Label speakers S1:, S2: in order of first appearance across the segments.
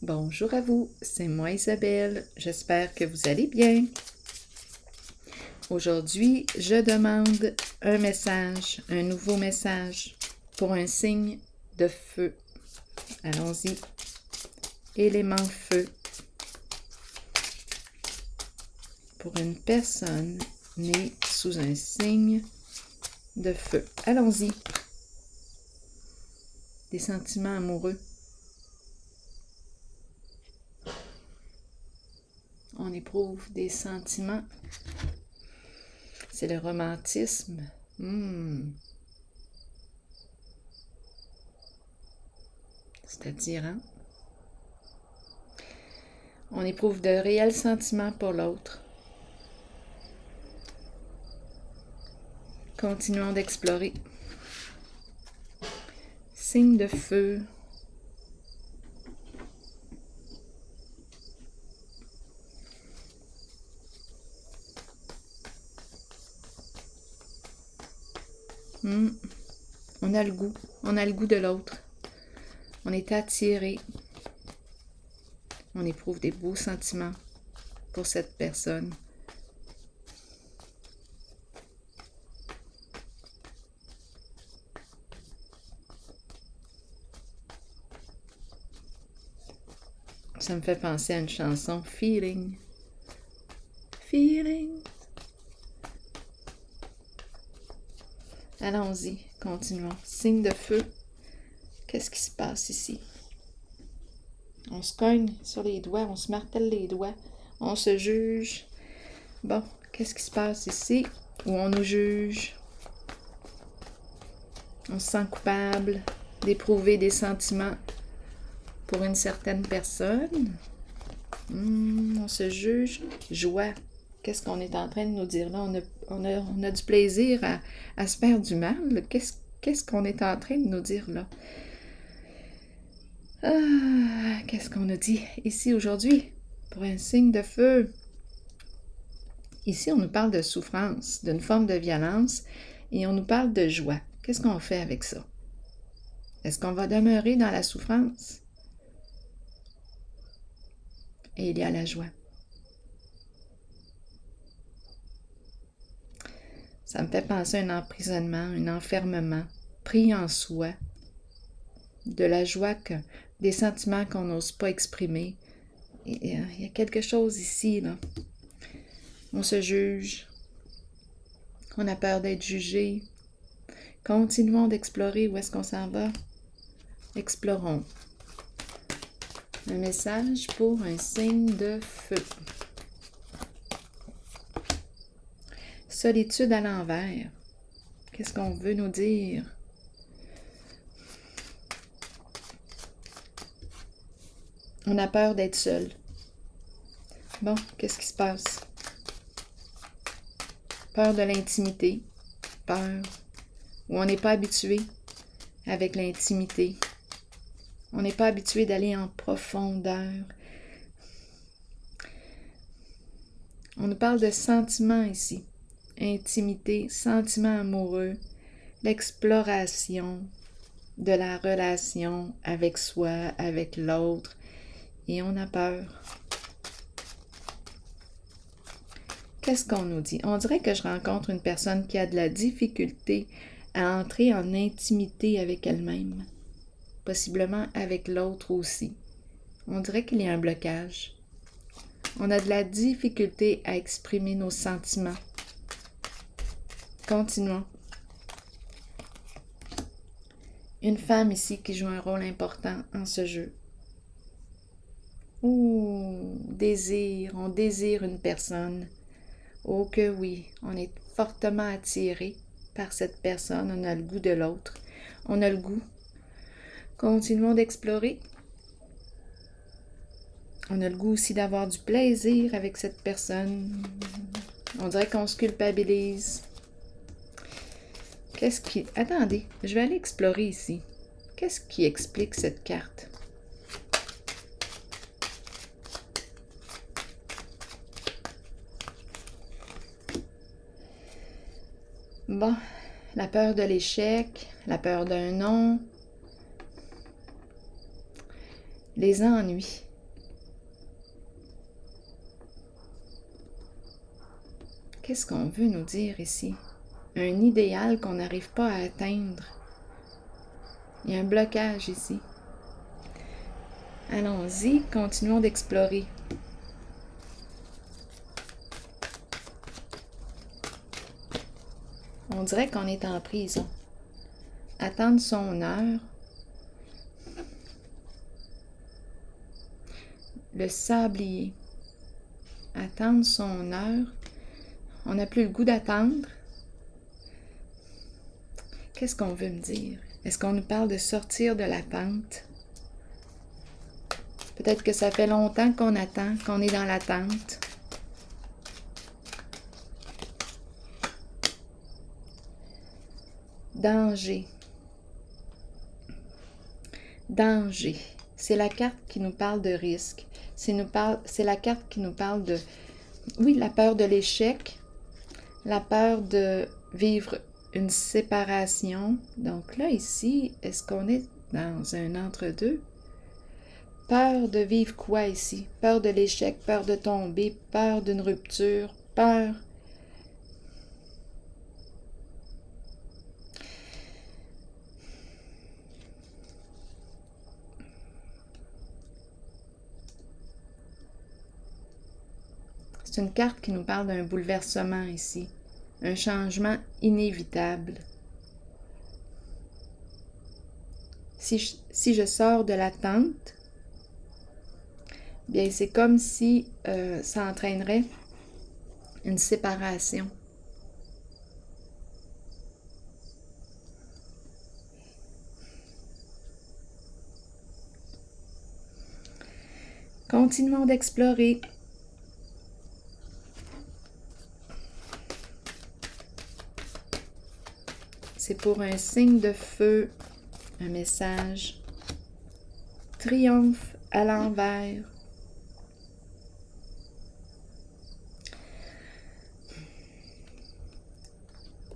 S1: Bonjour à vous, c'est moi Isabelle, j'espère que vous allez bien. Aujourd'hui, je demande un message, un nouveau message pour un signe de feu. Allons-y. Élément feu. Pour une personne née sous un signe de feu. Allons-y. Des sentiments amoureux. On éprouve des sentiments. C'est le romantisme. C'est attirant. On éprouve de réels sentiments pour l'autre. Continuons d'explorer. Signe de feu. On a le goût de l'autre. On est attiré. On éprouve des beaux sentiments pour cette personne. Ça me fait penser à une chanson, Feeling. Feeling. Allons-y, continuons. Signe de feu. Qu'est-ce qui se passe ici? On se cogne sur les doigts, on se martèle les doigts, on se juge. Bon, qu'est-ce qui se passe ici? Où on nous juge? On se sent coupable d'éprouver des sentiments pour une certaine personne. On se juge. Joie. Qu'est-ce qu'on est en train de nous dire là? On a du plaisir à se faire du mal. Qu'est-ce qu'on est en train de nous dire là? Qu'est-ce qu'on a dit ici aujourd'hui pour un signe de feu? Ici, on nous parle de souffrance, d'une forme de violence, et on nous parle de joie. Qu'est-ce qu'on fait avec ça? Est-ce qu'on va demeurer dans la souffrance? Et il y a la joie. Ça me fait penser à un emprisonnement, un enfermement, pris en soi, de la joie, des sentiments qu'on n'ose pas exprimer. Il y a quelque chose ici, là. On se juge. On a peur d'être jugé. Continuons d'explorer où est-ce qu'on s'en va. Explorons. Un message pour un signe de feu. Solitude à l'envers. Qu'est-ce qu'on veut nous dire? On a peur d'être seul. Bon, qu'est-ce qui se passe? Peur de l'intimité. Peur. Où on n'est pas habitué avec l'intimité. On n'est pas habitué d'aller en profondeur. On nous parle de sentiments ici. Intimité, sentiments amoureux, l'exploration de la relation avec soi, avec l'autre. Et on a peur. Qu'est-ce qu'on nous dit? On dirait que je rencontre une personne qui a de la difficulté à entrer en intimité avec elle-même. Possiblement avec l'autre aussi. On dirait qu'il y a un blocage. On a de la difficulté à exprimer nos sentiments. Continuons. Une femme ici qui joue un rôle important en ce jeu. Désir, on désire une personne. Oh que oui, on est fortement attiré par cette personne, on a le goût de l'autre. On a le goût. Continuons d'explorer. On a le goût aussi d'avoir du plaisir avec cette personne. On dirait qu'on se culpabilise. Attendez, je vais aller explorer ici. Qu'est-ce qui explique cette carte? Bon, la peur de l'échec, la peur d'un non, les ennuis. Qu'est-ce qu'on veut nous dire ici? Un idéal qu'on n'arrive pas à atteindre. Il y a un blocage ici. Allons-y, continuons d'explorer. On dirait qu'on est en prison. Attendre son heure. Le sablier. Attendre son heure. On n'a plus le goût d'attendre. Qu'est-ce qu'on veut me dire? Est-ce qu'on nous parle de sortir de l'attente? Peut-être que ça fait longtemps qu'on attend, qu'on est dans l'attente. Danger. Danger. C'est la carte qui nous parle de risque. C'est la carte qui nous parle de, oui, la peur de l'échec, la peur de vivre une séparation. Donc là, ici, est-ce qu'on est dans un entre-deux? Peur de vivre quoi ici? Peur de l'échec, peur de tomber, peur d'une rupture, peur... C'est une carte qui nous parle d'un bouleversement ici, un changement inévitable. Si je sors de l'attente, bien c'est comme si ça entraînerait une séparation. Continuons d'explorer. C'est pour un signe de feu, un message. Triomphe à l'envers.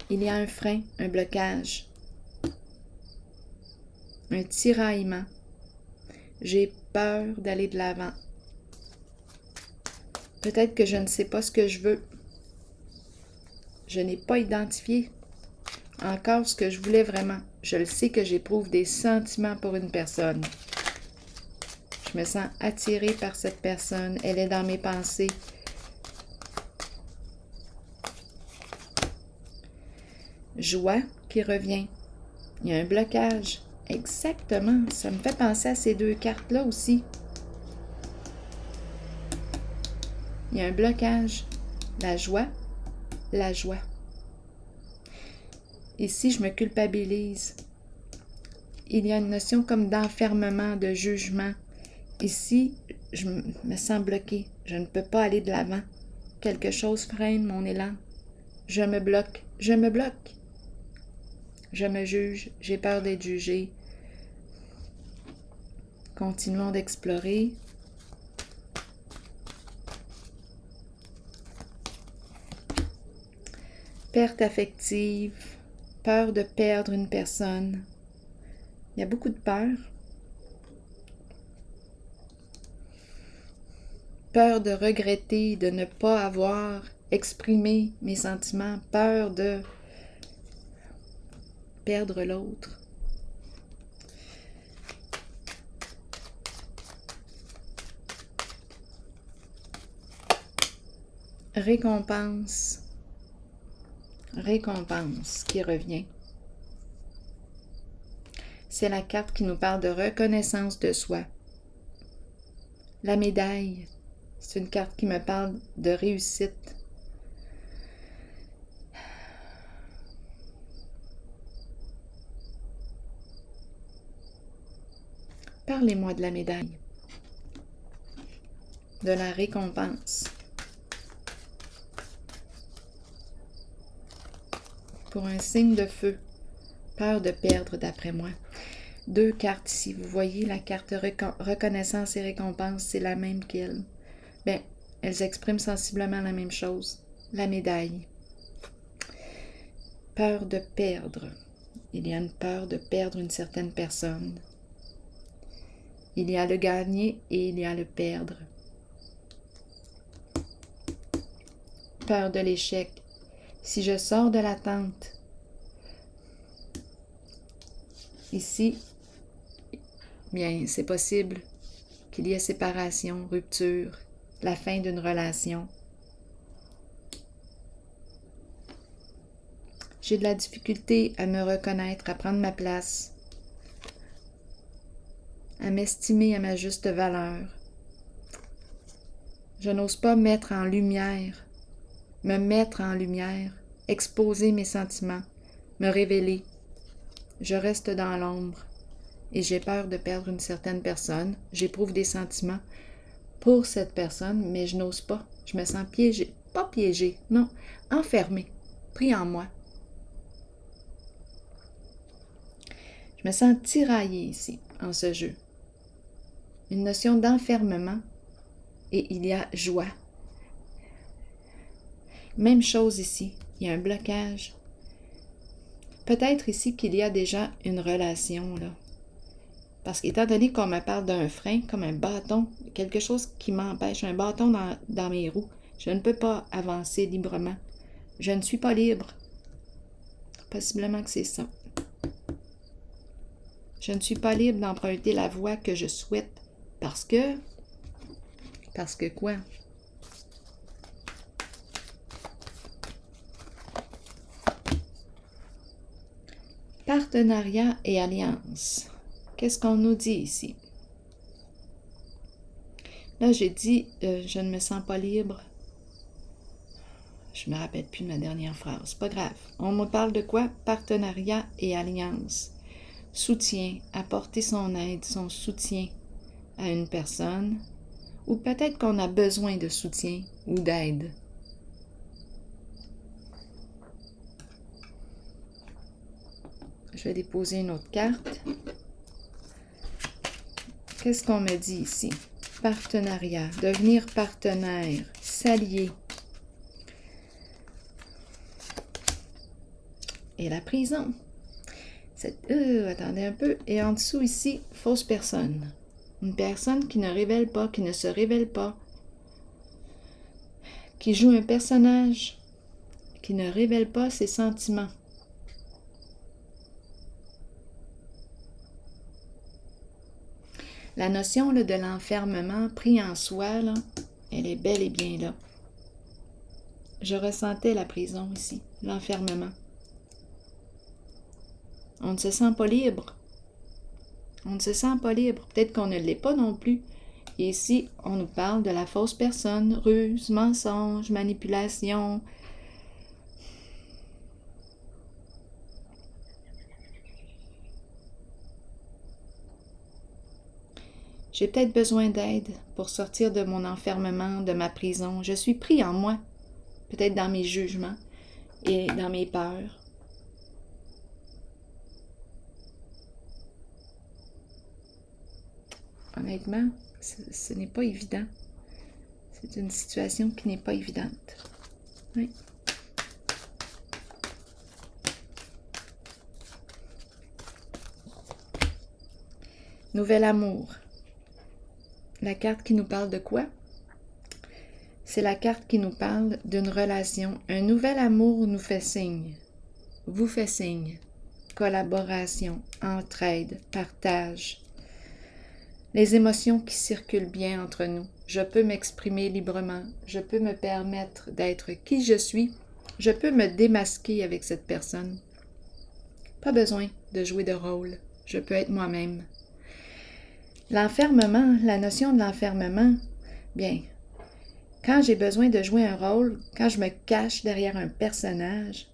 S1: Il y a un frein, un blocage, un tiraillement. J'ai peur d'aller de l'avant. Peut-être que je ne sais pas ce que je veux. Je n'ai pas identifié encore ce que je voulais vraiment. Je le sais que j'éprouve des sentiments pour une personne. Je me sens attirée par cette personne. Elle est dans mes pensées. Joie qui revient. Il y a un blocage. Exactement. Ça me fait penser à ces deux cartes-là aussi. Il y a un blocage. La joie. La joie. Ici, je me culpabilise. Il y a une notion comme d'enfermement, de jugement. Ici, je me sens bloquée. Je ne peux pas aller de l'avant. Quelque chose freine mon élan. Je me bloque. Je me bloque. Je me juge. J'ai peur d'être jugée. Continuons d'explorer. Perte affective. Peur de perdre une personne. Il y a beaucoup de peur. Peur de regretter, de ne pas avoir exprimé mes sentiments. Peur de perdre l'autre. Récompense. Récompense qui revient. C'est la carte qui nous parle de reconnaissance de soi. La médaille, c'est une carte qui me parle de réussite. Parlez-moi de la médaille, de la récompense. Pour un signe de feu, peur de perdre d'après moi. Deux cartes ici, vous voyez la carte reconnaissance et récompense, c'est la même qu'elle. Bien, elles expriment sensiblement la même chose. La médaille. Peur de perdre. Il y a une peur de perdre une certaine personne. Il y a le gagner et il y a le perdre. peur de l'échec, si je sors de l'attente, ici, bien, c'est possible qu'il y ait séparation, rupture, la fin d'une relation. J'ai de la difficulté à me reconnaître, à prendre ma place, à m'estimer à ma juste valeur. Je n'ose pas me mettre en lumière, exposer mes sentiments, me révéler. Je reste dans l'ombre et j'ai peur de perdre une certaine personne. J'éprouve des sentiments pour cette personne, mais je n'ose pas. Je me sens piégée. Pas piégée, non, enfermée, pris en moi. Je me sens tiraillée ici, en ce jeu. Une notion d'enfermement et il y a joie. Même chose ici, il y a un blocage. Peut-être ici qu'il y a déjà une relation, là. Parce qu'étant donné qu'on me parle d'un frein, comme un bâton, quelque chose qui m'empêche, un bâton dans mes roues, je ne peux pas avancer librement. Je ne suis pas libre. Possiblement que c'est ça. Je ne suis pas libre d'emprunter la voie que je souhaite. Parce que quoi? Partenariat et alliance. Qu'est-ce qu'on nous dit ici? Là, j'ai dit, je ne me sens pas libre. Je ne me rappelle plus de ma dernière phrase. C'est pas grave. On me parle de quoi? Partenariat et alliance. Soutien, apporter son aide, son soutien à une personne. Ou peut-être qu'on a besoin de soutien ou d'aide. Je vais déposer une autre carte. Qu'est-ce qu'on me dit ici? Partenariat, devenir partenaire, s'allier. Et la prison. Attendez un peu. Et en dessous ici, fausse personne. Une personne qui ne révèle pas, qui ne se révèle pas, qui joue un personnage, qui ne révèle pas ses sentiments. La notion là, de l'enfermement pris en soi, là, elle est bel et bien là. Je ressentais la prison ici, l'enfermement. On ne se sent pas libre. On ne se sent pas libre. Peut-être qu'on ne l'est pas non plus. Et ici, on nous parle de la fausse personne, ruse, mensonge, manipulation. J'ai peut-être besoin d'aide pour sortir de mon enfermement, de ma prison. Je suis pris en moi, peut-être dans mes jugements et dans mes peurs. Honnêtement, ce n'est pas évident. C'est une situation qui n'est pas évidente. Oui. Nouvel amour. La carte qui nous parle de quoi? C'est la carte qui nous parle d'une relation. Un nouvel amour nous fait signe. Vous fait signe. Collaboration, entraide, partage. Les émotions qui circulent bien entre nous. Je peux m'exprimer librement. Je peux me permettre d'être qui je suis. Je peux me démasquer avec cette personne. Pas besoin de jouer de rôle. Je peux être moi-même. L'enfermement, la notion de l'enfermement, bien, quand j'ai besoin de jouer un rôle, quand je me cache derrière un personnage,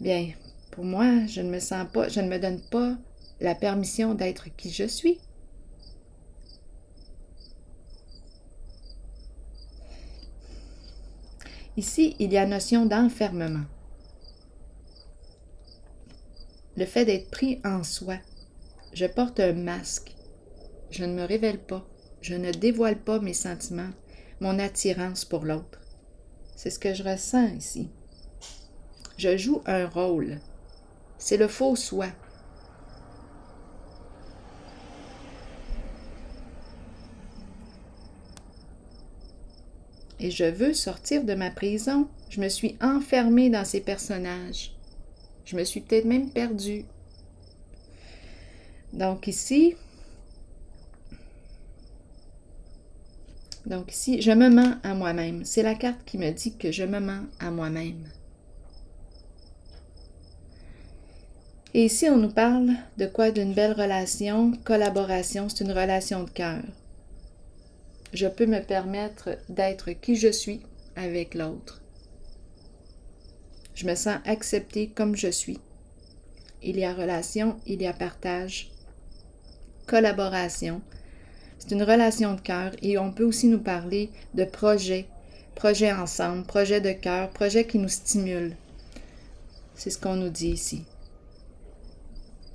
S1: bien, pour moi, je ne me sens pas, je ne me donne pas la permission d'être qui je suis. Ici, il y a la notion d'enfermement. Le fait d'être pris en soi. Je porte un masque. Je ne me révèle pas. Je ne dévoile pas mes sentiments, mon attirance pour l'autre. C'est ce que je ressens ici. Je joue un rôle. C'est le faux soi. et je veux sortir de ma prison. Je me suis enfermée dans ces personnages. Je me suis peut-être même perdue. Donc ici, je me mens à moi-même. C'est la carte qui me dit que je me mens à moi-même. Et ici, on nous parle de quoi? D'une belle relation, collaboration. C'est une relation de cœur. Je peux me permettre d'être qui je suis avec l'autre. Je me sens acceptée comme je suis. Il y a relation, il y a partage, collaboration. C'est une relation de cœur et on peut aussi nous parler de projets ensemble, projets de cœur, projets qui nous stimulent. C'est ce qu'on nous dit ici.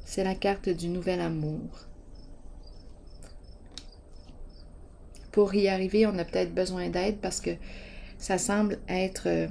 S1: C'est la carte du nouvel amour. Pour y arriver, on a peut-être besoin d'aide parce que ça semble être...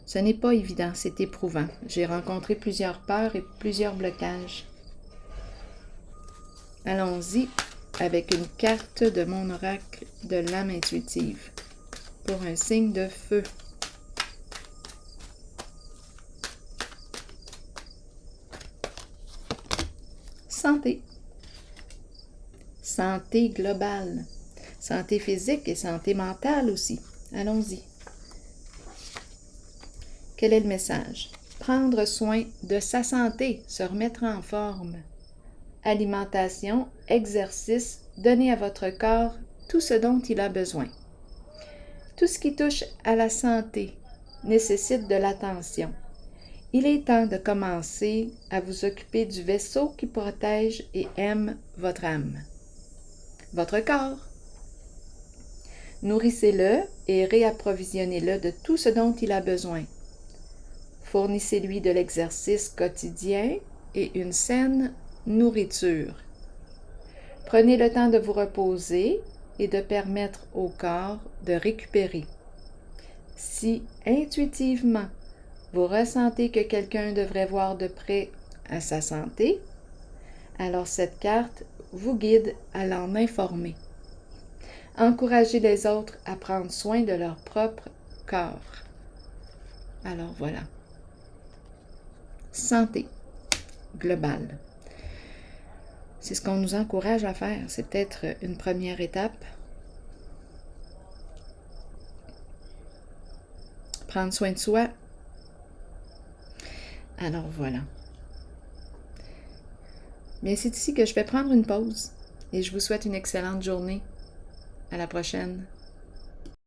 S1: ce n'est pas évident, c'est éprouvant. J'ai rencontré plusieurs peurs et plusieurs blocages. Allons-y avec une carte de mon oracle de l'âme intuitive pour un signe de feu. Santé. Santé globale. Santé physique et santé mentale aussi. Allons-y. Quel est le message? Prendre soin de sa santé, se remettre en forme. Alimentation, exercice, donnez à votre corps tout ce dont il a besoin. Tout ce qui touche à la santé nécessite de l'attention. Il est temps de commencer à vous occuper du vaisseau qui protège et aime votre âme. Votre corps. Nourrissez-le et réapprovisionnez-le de tout ce dont il a besoin. Fournissez-lui de l'exercice quotidien et une saine nourriture. Prenez le temps de vous reposer et de permettre au corps de récupérer. Si intuitivement, vous ressentez que quelqu'un devrait voir de près à sa santé, alors cette carte vous guide à l'en informer. Encouragez les autres à prendre soin de leur propre corps. Alors voilà. Santé globale. C'est ce qu'on nous encourage à faire. C'est peut-être une première étape. Prendre soin de soi. Alors voilà. Bien, c'est ici que je vais prendre une pause et je vous souhaite une excellente journée. À la prochaine.